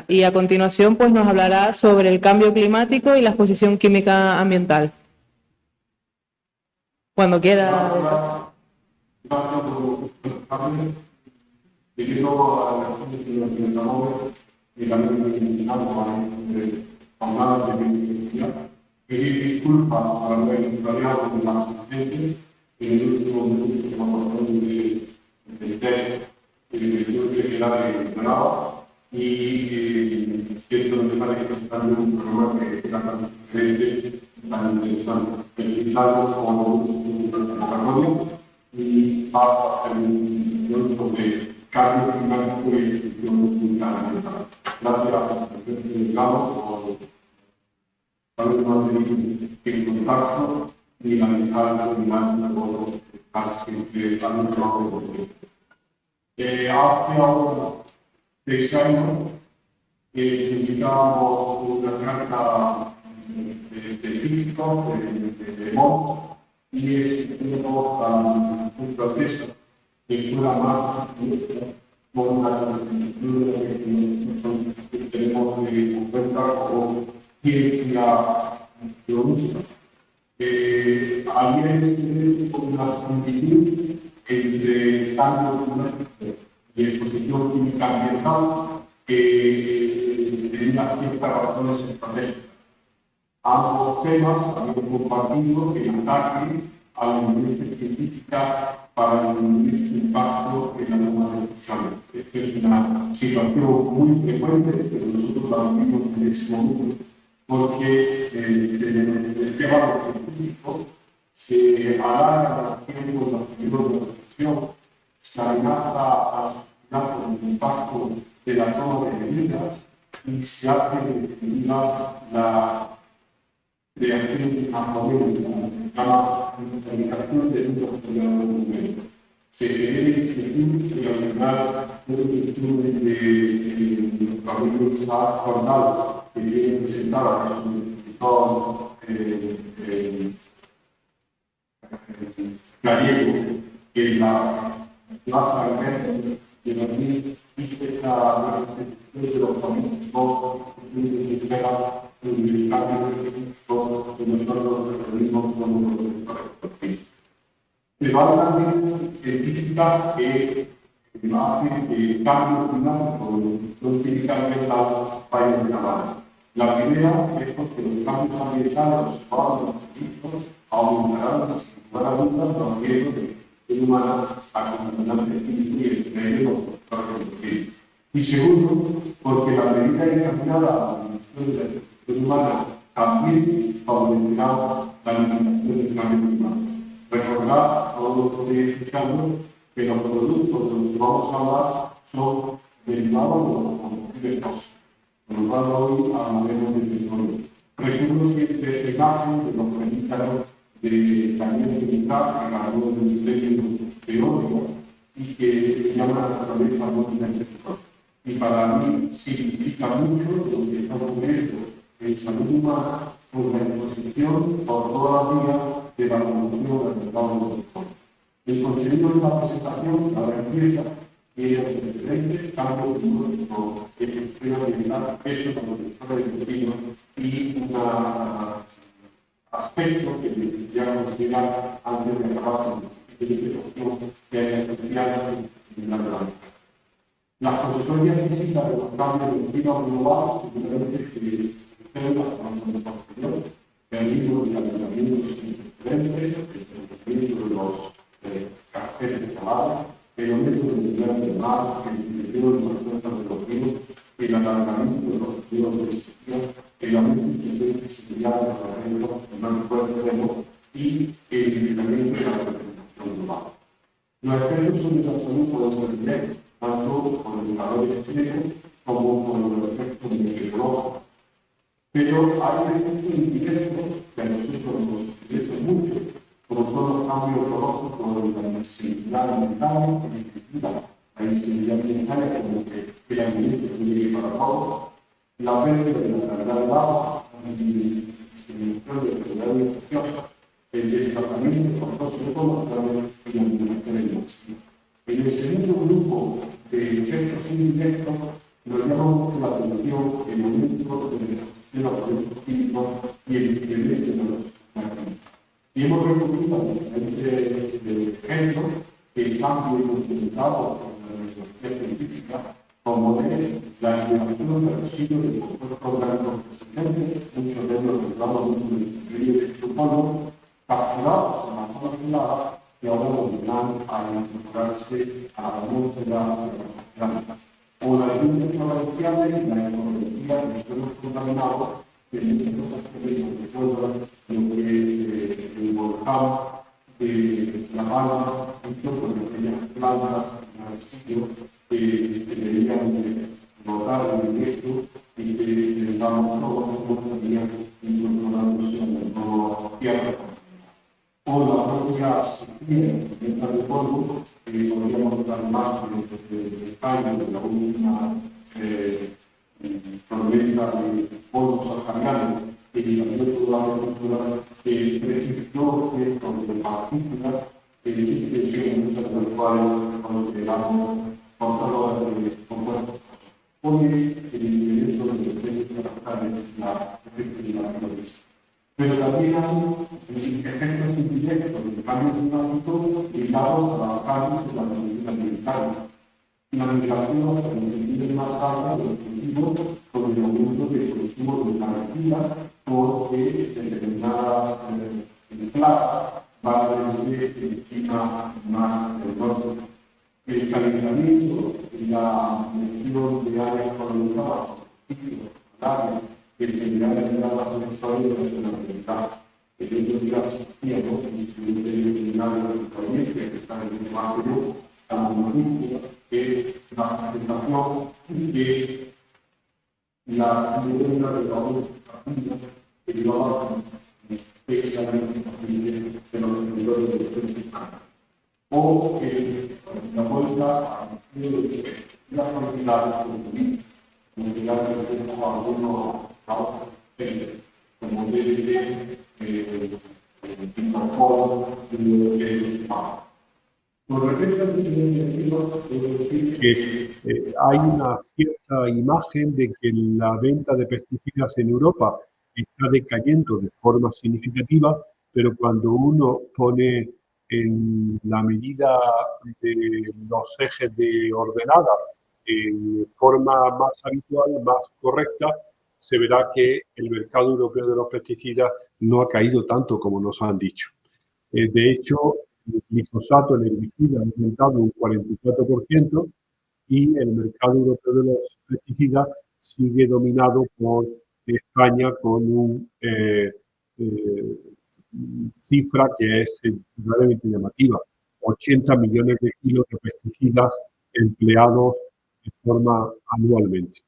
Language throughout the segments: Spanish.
Y a continuación pues nos hablará sobre el cambio climático y la exposición química ambiental. Cuando quiera. Debido a las condiciones de desarrollo y la jornadas de biodiversidad, pedir disculpas a la voluntariado de las asistentes en el último minuto de evacuación del test de quedar esperaba y quiero empezar a presentar un programa que era tan diferente, tan interesante, felicitado como desarrollo y va a hacer un sobre cambio climático y gestión ambiental. Gracias a por habernos en contacto y analizar por estar siempre tan un trabajo conmigo. Hace ahora 6 años publicamos una carta de físicos de MON y existimos un proceso que fuera más con la infraestructura que tenemos en cuenta como ciencia biológica. Ayer con una similitud entre cambio climático y exposición química ambiental que tenía ciertas razones estratégicas. Ambos temas habían compartido el ataque a la evidencia científica para disminuir su impacto en la toma de decisiones. Esta es una situación muy frecuente, pero nosotros la vivimos en ese momento, porque el tema de los científicos se alarga el tiempo de la periodo de reflexión, se amenaza a la sociedad con el impacto de la toma de medidas y se hace determinar la creación de una modelo, la comunicación de un documento. Se debe discutir y aumentar un estudio de los cabellos acordado que tienen presentar a los gallego en la plaza de Madrid y la de los políticos de espera del cambio de nosotros reunimos como se va también científica que hace que el cambio climático no significa que la vaya a acabar. La primera es porque los cambios ambientales van a aumentarán sin lugar a dudas los riesgos de humana a contaminantes químicos y extremos para reducir. Y segundo, porque la medida encaminada a la reducción de la exposición humana también favorecerá la eliminación del cambio climático. Recordar a todos los que escuchando que los productos de los que vamos a hablar son derivados de los combustibles fósiles. Por lo cual hoy hablaremos de petróleo. Recuerdo siempre esta imagen de los mexicanos de también de mitad en algunos de los términos teóricos y que llaman a la cabeza multimedia. Y para mí significa mucho lo que estamos viendo en salud humana con la exposición por toda la vía de la evolución del mercado de los. El contenido de la presentación, la empieza, tiene antecedentes, cambio climático, exposición ambiental, peso para los sectores educativos y un aspecto que ya considerar antes de acabar con la situación que es especial en la realidad. Las consecuencias físicas de los cambios del clima global simplemente que ustedes las conocen posterior, el ritmo de calentamiento es diferente, el calentamiento de los caracteres solares, el aumento del nivel del mar, el deterioro de las fuerzas de los ríos, el alargamiento de los ríos de extinción, el aumento de la sensibilidad de los terrenos, el más fuerte y el incremento de la fertilización global. Los efectos sobre la salud pueden ser directos, tanto con los indicadores extremos como con los efectos meteorológicos. Pero hay efectos indirectos que a nosotros nos interesan mucho, como son los cambios ecológicos, la insensibilidad alimentaria, la insensibilidad alimentaria como que el alimento se llegue para todos, la pérdida de la calidad del agua, la distribución de enfermedades infecciosas, el desplazamiento forzoso de todos y la alimentación en el En el segundo grupo de efectos indirectos Nos llama mucho la atención el momento de los productos químicos y el incremento de los máquinas. Y hemos recogido a diferentes ejemplos que están bien documentados en la metodología científica, como es la eliminación de residuos de compuestos orgánicos existentes, muchos de ellos encontrados en el río de Estocolmo, capturados en la zona helada que ahora volverán a incorporarse a la atmósfera oceánica. O la industria valenciana y la ecología de suelos contaminados, que muchas cosas que recuerdan lo que el volcán de La Palma hizo con aquellas plantas y residuos que se debían notar en directo y que pensábamos todos no tenían incorporándose a la nueva tierra. O la propia sequía de polvo, que podríamos notar más desde España, de la última tormenta de polvo sahariano, que cambió toda la agricultura, que precipitó cientos de partículas que existen muchas de las cuales consideramos portadoras de compuestos. Hoy el incremento de los precios es la efectividad de esto. Pero también hay efectos indirectos del cambio climático ligados a los cambios en la política ambiental. La migración hacia los niveles más altos de los cultivos con el aumento del consumo de energía, porque determinadas plagas van desde el clima más del norte. El calentamiento y la emisión de áreas colonizadas por ciclos solarios que generan las historias de la ambiental. El hecho de la sequía, incluye el área del país, que está en el barrio, la agricultura, que es la presentación de la vivienda de la organización que llevaba especialmente de los servidores de los mexicanos. O la vuelta a las comunidades comunidades que tenemos algunos trabajos como DDT, Interpol y lo que es más. Con respecto a que hay una cierta imagen de que la venta de pesticidas en Europa está decayendo de forma significativa, pero cuando uno pone en la medida de los ejes de ordenada en forma más habitual, más correcta, se verá que el mercado europeo de los pesticidas no ha caído tanto como nos han dicho. De hecho, el glifosato, el herbicida, ha aumentado un 44% y el mercado europeo de los pesticidas sigue dominado por España con una cifra que es realmente llamativa: 80 millones de kilos de pesticidas empleados de forma anualmente.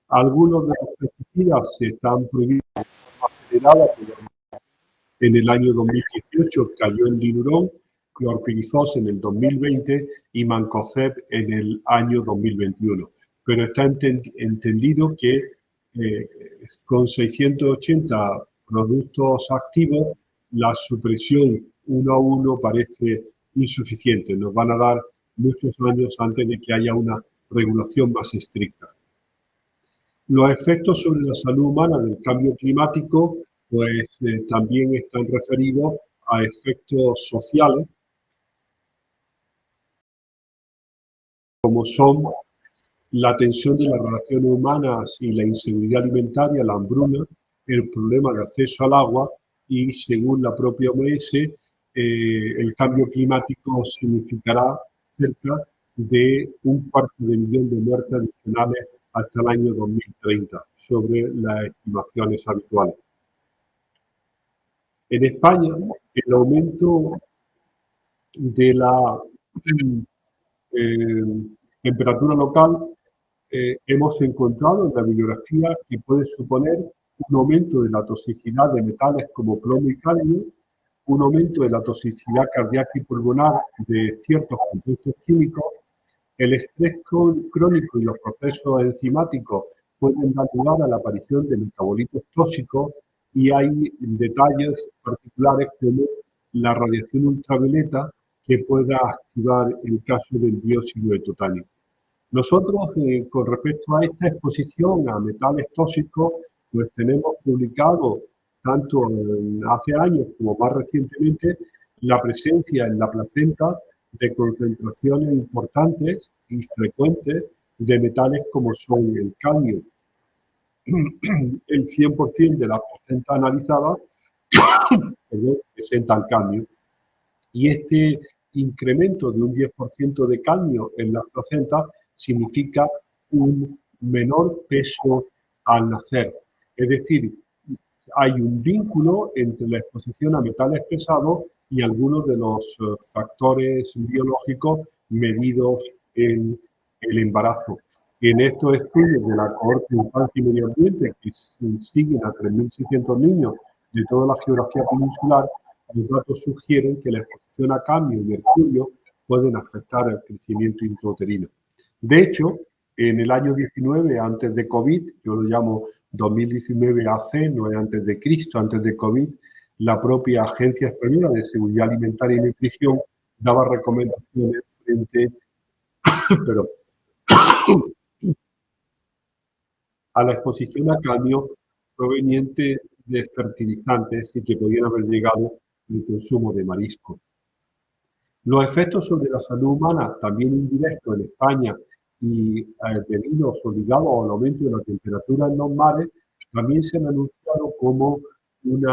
Algunos de los pesticidas se están prohibidos de forma acelerada, en el año 2018 cayó el Linurón, clorpirifos en el 2020 y Mancozeb en el año 2021. Pero está entendido que con 680 productos activos, la supresión uno a uno parece insuficiente. Nos van a dar muchos años antes de que haya una regulación más estricta. Los efectos sobre la salud humana del cambio climático pues también están referidos a efectos sociales, como son la tensión de las relaciones humanas y la inseguridad alimentaria, la hambruna, el problema de acceso al agua y, según la propia OMS, el cambio climático significará cerca de 250.000 de muertes adicionales hasta el año 2030, sobre las estimaciones habituales. En España, el aumento de la temperatura local hemos encontrado en la bibliografía que puede suponer un aumento de la toxicidad de metales como plomo y cadmio, un aumento de la toxicidad cardíaca y pulmonar de ciertos compuestos químicos. El estrés crónico y los procesos enzimáticos pueden dar lugar a la aparición de metabolitos tóxicos, y hay detalles particulares como la radiación ultravioleta que pueda activar el caso del dióxido de titanio. Nosotros, con respecto a esta exposición a metales tóxicos, pues tenemos publicado, tanto hace años como más recientemente, la presencia en la placenta de concentraciones importantes y frecuentes de metales como son el cadmio. El 100% de la placenta analizada presenta el cadmio. Y este incremento de un 10% de cadmio en la placenta significa un menor peso al nacer. Es decir, hay un vínculo entre la exposición a metales pesados y algunos de los factores biológicos medidos en el embarazo. En estos estudios de la cohorte Infancia y Medio Ambiente, que siguen a 3.600 niños de toda la geografía peninsular, los datos sugieren que la exposición a cadmio y mercurio pueden afectar el crecimiento intrauterino. De hecho, en el año 19, antes de COVID, yo lo llamo 2019 AC, no es antes de Cristo, antes de COVID, la propia Agencia Española de Seguridad Alimentaria y Nutrición daba recomendaciones frente pero, a la exposición a cadmio proveniente de fertilizantes y que podían haber llegado del consumo de marisco. Los efectos sobre la salud humana, también indirectos en España y debidos o ligados al aumento de la temperatura en los mares, también se han anunciado como un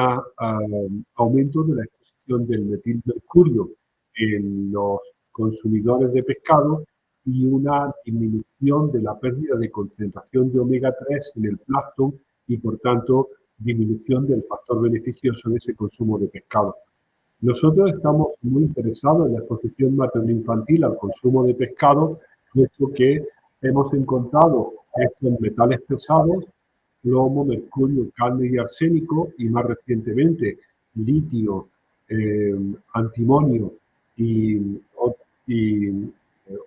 aumento de la exposición del metilmercurio en los consumidores de pescado y una disminución de la pérdida de concentración de omega 3 en el plancton y, por tanto, disminución del factor beneficioso de ese consumo de pescado. Nosotros estamos muy interesados en la exposición materno-infantil al consumo de pescado, puesto que hemos encontrado estos metales pesados, plomo, mercurio, cadmio y arsénico, y más recientemente litio, antimonio y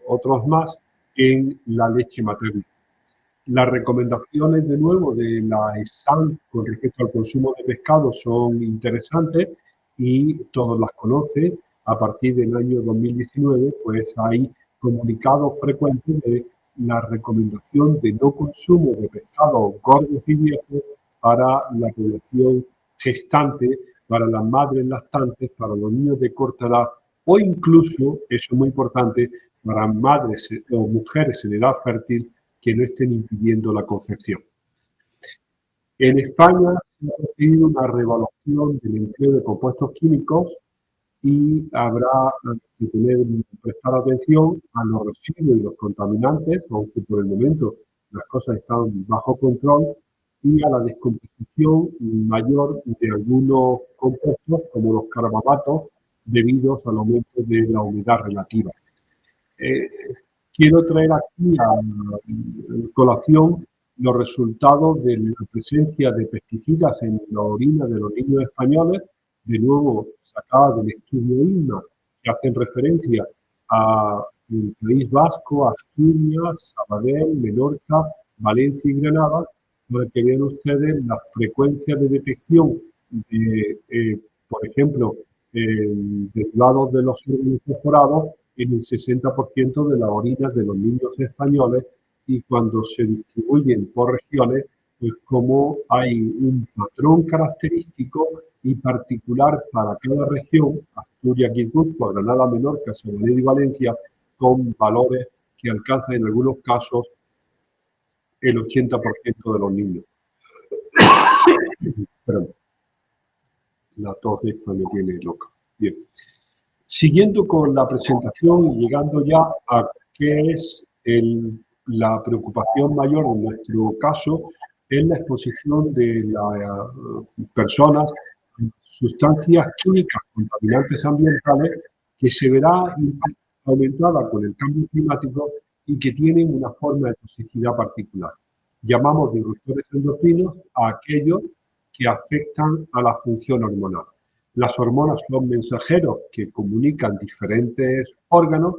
otros más en la leche materna. Las recomendaciones, de nuevo, de la ESAN con respecto al consumo de pescado son interesantes y todos las conocen. A partir del año 2019, pues hay comunicados frecuentes de la recomendación de no consumo de pescados gordos y viejos para la población gestante, para las madres lactantes, para los niños de corta edad o incluso, eso es muy importante, para madres o mujeres en edad fértil que no estén impidiendo la concepción. En España se ha recibido una reevaluación del empleo de compuestos químicos y habrá que prestar atención a los residuos y los contaminantes, aunque por el momento las cosas están bajo control, y a la descomposición mayor de algunos compuestos, como los carbonatos, debido al aumento de la humedad relativa. Quiero traer aquí a colación los resultados de la presencia de pesticidas en la orina de los niños españoles, de nuevo sacadas del estudio INMA, que hacen referencia al País Vasco, Asturias, Sabadell, Menorca, Valencia y Granada, para que vean ustedes la frecuencia de detección de, por ejemplo, derivados de los órganos fosforados en el 60% de las orinas de los niños españoles, y cuando se distribuyen por regiones, pues como hay un patrón característico y particular para cada región, Asturias, Guipúzcoa, Granada, Menorca, Sabadell y Valencia, con valores que alcanzan en algunos casos el 80% de los niños. Perdón, la tos de esta me tiene loca. Bien. Siguiendo con la presentación y llegando ya a qué es la preocupación mayor en nuestro caso, es la exposición de las personas a sustancias químicas contaminantes ambientales que se verá aumentada con el cambio climático y que tienen una forma de toxicidad particular. Llamamos disruptores endocrinos a aquellos que afectan a la función hormonal. Las hormonas son mensajeros que comunican diferentes órganos.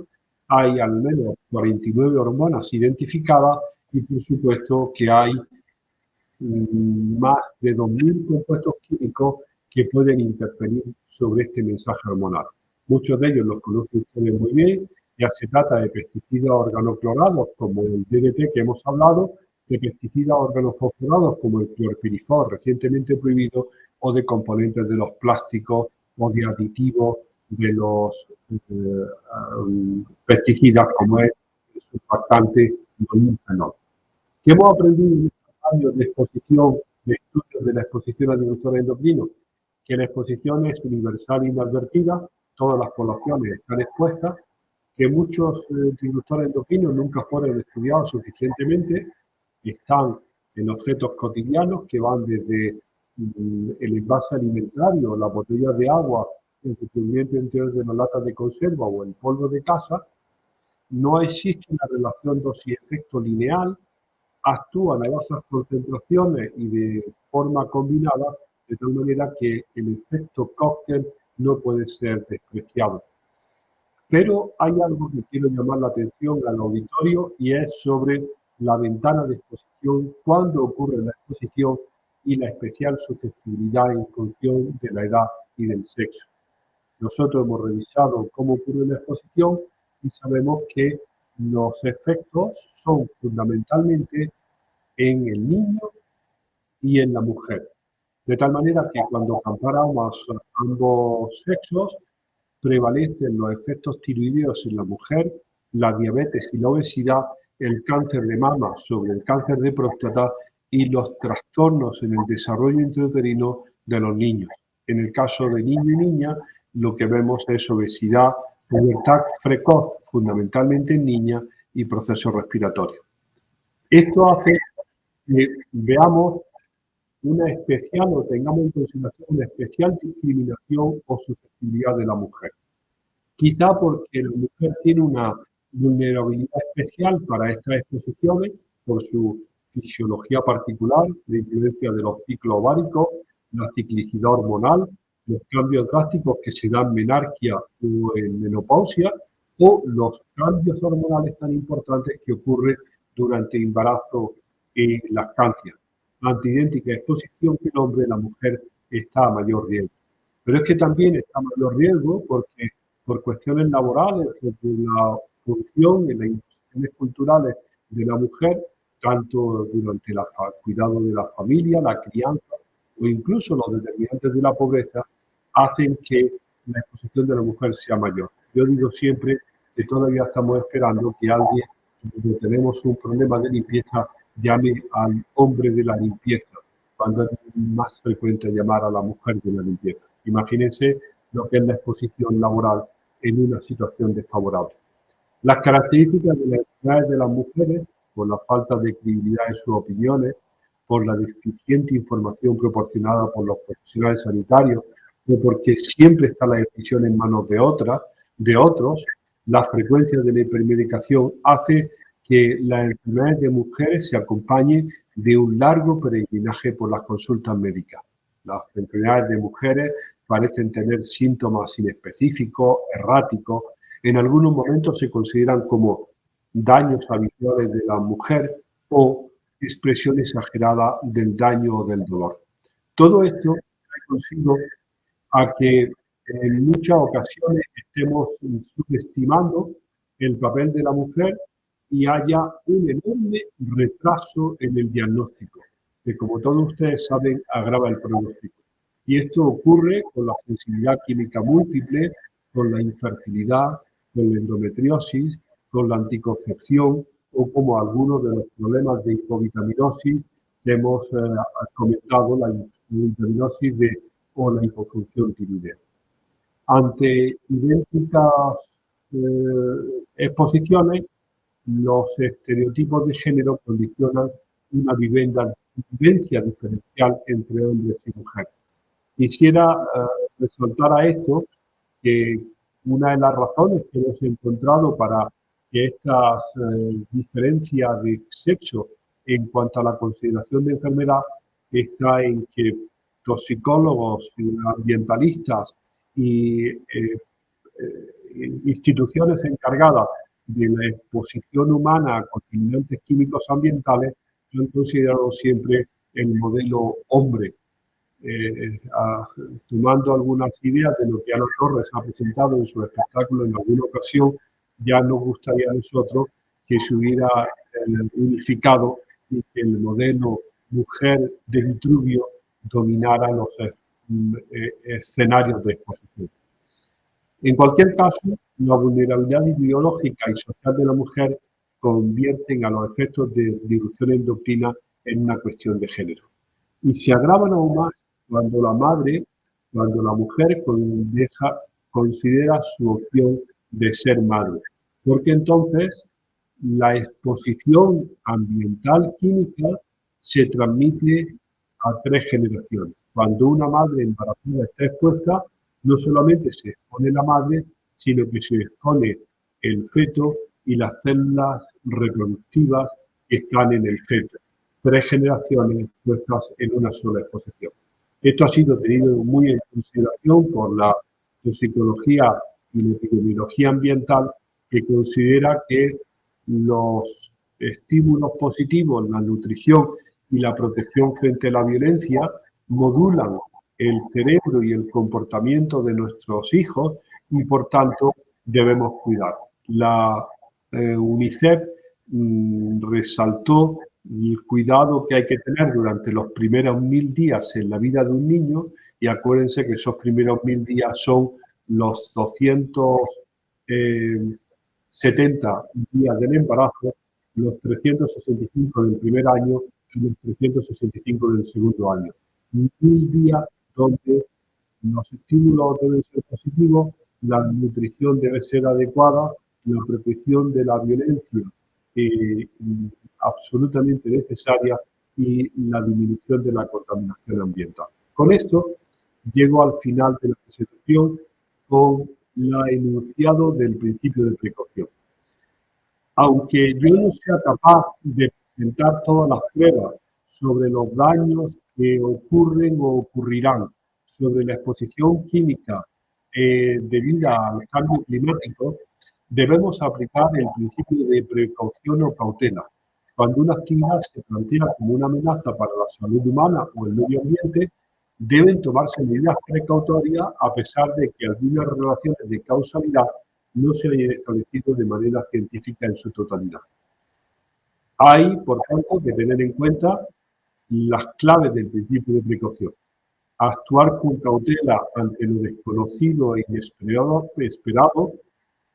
Hay al menos 49 hormonas identificadas y, por supuesto, que hay más de 2.000 compuestos químicos que pueden interferir sobre este mensaje hormonal. Muchos de ellos los conocen ustedes muy bien, Ya se trata de pesticidas organoclorados como el DDT que hemos hablado, de pesticidas organofosforados como el clorpirifos recientemente prohibido, o de componentes de los plásticos o de aditivos de los pesticidas como es el surfactante nonilfenol. ¿Qué hemos aprendido en estos años de exposición, de estudios de la exposición a disruptores endocrinos? Que la exposición es universal e inadvertida, todas las poblaciones están expuestas, que muchos disruptores endocrinos nunca fueron estudiados suficientemente, están en objetos cotidianos que van desde el envase alimentario, las botellas de agua, el recubrimiento interior de las latas de conserva o el polvo de casa. No existe una relación dosis-efecto lineal, actúan a bajas concentraciones y de forma combinada, de tal manera que el efecto cóctel no puede ser despreciable. Pero hay algo que quiero llamar la atención al auditorio y es sobre la ventana de exposición, cuándo ocurre la exposición y la especial susceptibilidad en función de la edad y del sexo. Nosotros hemos revisado cómo ocurre la exposición y sabemos que los efectos son fundamentalmente en el niño y en la mujer. De tal manera que cuando comparamos ambos sexos, prevalecen los efectos tiroideos en la mujer, la diabetes y la obesidad, el cáncer de mama sobre el cáncer de próstata y los trastornos en el desarrollo intrauterino de los niños. En el caso de niño y niña, lo que vemos es obesidad, pubertad precoz, fundamentalmente en niñas, y procesos respiratorios. Esto hace que veamos una especial o tengamos en consideración una especial discriminación o susceptibilidad de la mujer. Quizá porque la mujer tiene una vulnerabilidad especial para estas exposiciones por su fisiología particular, la influencia de los ciclos ováricos, la ciclicidad hormonal, los cambios drásticos que se dan en menarquia o en menopausia, o los cambios hormonales tan importantes que ocurren durante el embarazo y lactancia. Ante idéntica exposición que el hombre, la mujer está a mayor riesgo. Pero es que también está a mayor riesgo porque por cuestiones laborales, por la función en las instituciones culturales de la mujer, tanto durante el cuidado de la familia, la crianza o incluso los determinantes de la pobreza, hacen que la exposición de la mujer sea mayor. Yo digo siempre que todavía estamos esperando que alguien, cuando tenemos un problema de limpieza, llame al hombre de la limpieza, cuando es más frecuente llamar a la mujer de la limpieza. Imagínense lo que es la exposición laboral en una situación desfavorable. Las características de las enfermedades de las mujeres, por la falta de credibilidad en sus opiniones, por la deficiente información proporcionada por los profesionales sanitarios, o porque siempre está la decisión en manos de otros, la frecuencia de la hipermedicación hace que las enfermedades de mujeres se acompañen de un largo peregrinaje por las consultas médicas. Las enfermedades de mujeres parecen tener síntomas inespecíficos, erráticos, en algunos momentos se consideran como daños habituales de la mujer o expresión exagerada del daño o del dolor. Todo esto trae consigo a que en muchas ocasiones estemos subestimando el papel de la mujer y haya un enorme retraso en el diagnóstico, que como todos ustedes saben agrava el pronóstico. Y esto ocurre con la sensibilidad química múltiple, con la infertilidad, con la endometriosis, con la anticoncepción o como algunos de los problemas de hipovitaminosis que hemos comentado, la hipovitaminosis o la hipofunción tiroidea. Ante idénticas exposiciones, los estereotipos de género condicionan una vivencia diferencial entre hombres y mujeres. Quisiera resaltar a esto que una de las razones que hemos encontrado para que estas diferencias de sexo en cuanto a la consideración de enfermedad está en que toxicólogos, ambientalistas y instituciones encargadas de la exposición humana a contaminantes químicos ambientales han considerado siempre el modelo hombre, tomando algunas ideas de lo que Ana Torres ha presentado en su espectáculo en alguna ocasión, ya nos gustaría a nosotros que se hubiera unificado y que el modelo mujer de Vitruvio dominara los escenarios de exposición. En cualquier caso, la vulnerabilidad biológica y social de la mujer convierten a los efectos de disrupción endocrina en una cuestión de género. Y se agravan aún más cuando la mujer considera su opción de ser madre, porque entonces la exposición ambiental química se transmite a 3 generaciones. Cuando una madre embarazada está expuesta, no solamente se expone la madre, sino que se expone el feto y las células reproductivas que están en el feto. 3 generaciones expuestas en una sola exposición. Esto ha sido tenido muy en consideración por la toxicología y la epidemiología ambiental, que considera que los estímulos positivos, la nutrición y la protección frente a la violencia modulan el cerebro y el comportamiento de nuestros hijos y, por tanto, debemos cuidar. La UNICEF resaltó el cuidado que hay que tener durante los primeros 1000 días en la vida de un niño, y acuérdense que esos primeros 1000 días son los 270 días del embarazo, los 365 del primer año y los 365 del segundo año. 1000 días donde los estímulos deben ser positivos, la nutrición debe ser adecuada, la protección de la violencia absolutamente necesaria y la disminución de la contaminación ambiental. Con esto llego al final de la presentación con el enunciado del principio de precaución. Aunque yo no sea capaz de presentar todas las pruebas sobre los daños que ocurren o ocurrirán sobre la exposición química debida al cambio climático, debemos aplicar el principio de precaución o cautela. Cuando una actividad se plantea como una amenaza para la salud humana o el medio ambiente, deben tomarse medidas precautorias a pesar de que algunas relaciones de causalidad no se hayan establecido de manera científica en su totalidad. Hay, por tanto, que tener en cuenta las claves del principio de precaución. Actuar con cautela ante lo desconocido e inesperado,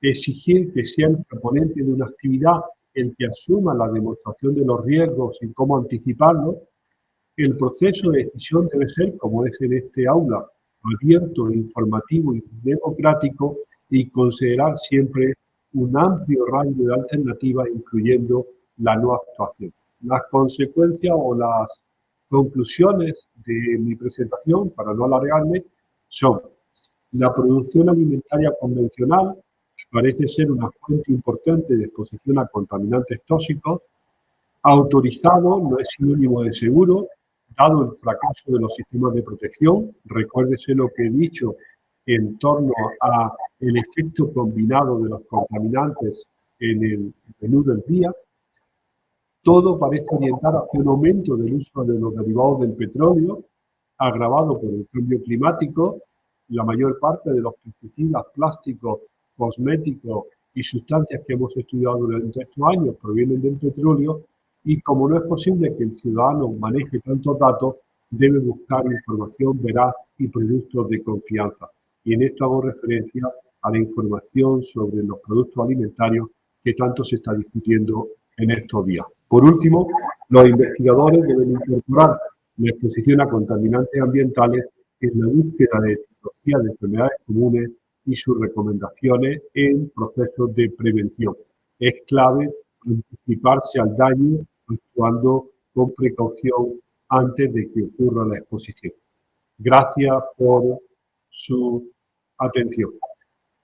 exigir que sea el proponente de una actividad el que asuma la demostración de los riesgos y cómo anticiparlos. El proceso de decisión debe ser, como es en este aula, abierto, informativo y democrático, y considerar siempre un amplio rango de alternativas, incluyendo la no actuación. Las consecuencias o las conclusiones de mi presentación, para no alargarme, son: la producción alimentaria convencional parece ser una fuente importante de exposición a contaminantes tóxicos. Autorizado no es sinónimo de seguro, dado el fracaso de los sistemas de protección. Recuérdese lo que he dicho en torno a el efecto combinado de los contaminantes en el menú del día. Todo parece orientar hacia un aumento del uso de los derivados del petróleo, agravado por el cambio climático. La mayor parte de los pesticidas, plásticos, cosméticos y sustancias que hemos estudiado durante estos años provienen del petróleo, y como no es posible que el ciudadano maneje tantos datos, debe buscar información veraz y productos de confianza. Y en esto hago referencia a la información sobre los productos alimentarios que tanto se está discutiendo en estos días. Por último, los investigadores deben incorporar la exposición a contaminantes ambientales en la búsqueda de etiología de enfermedades comunes y sus recomendaciones en procesos de prevención. Es clave anticiparse al daño actuando con precaución antes de que ocurra la exposición. Gracias por su atención.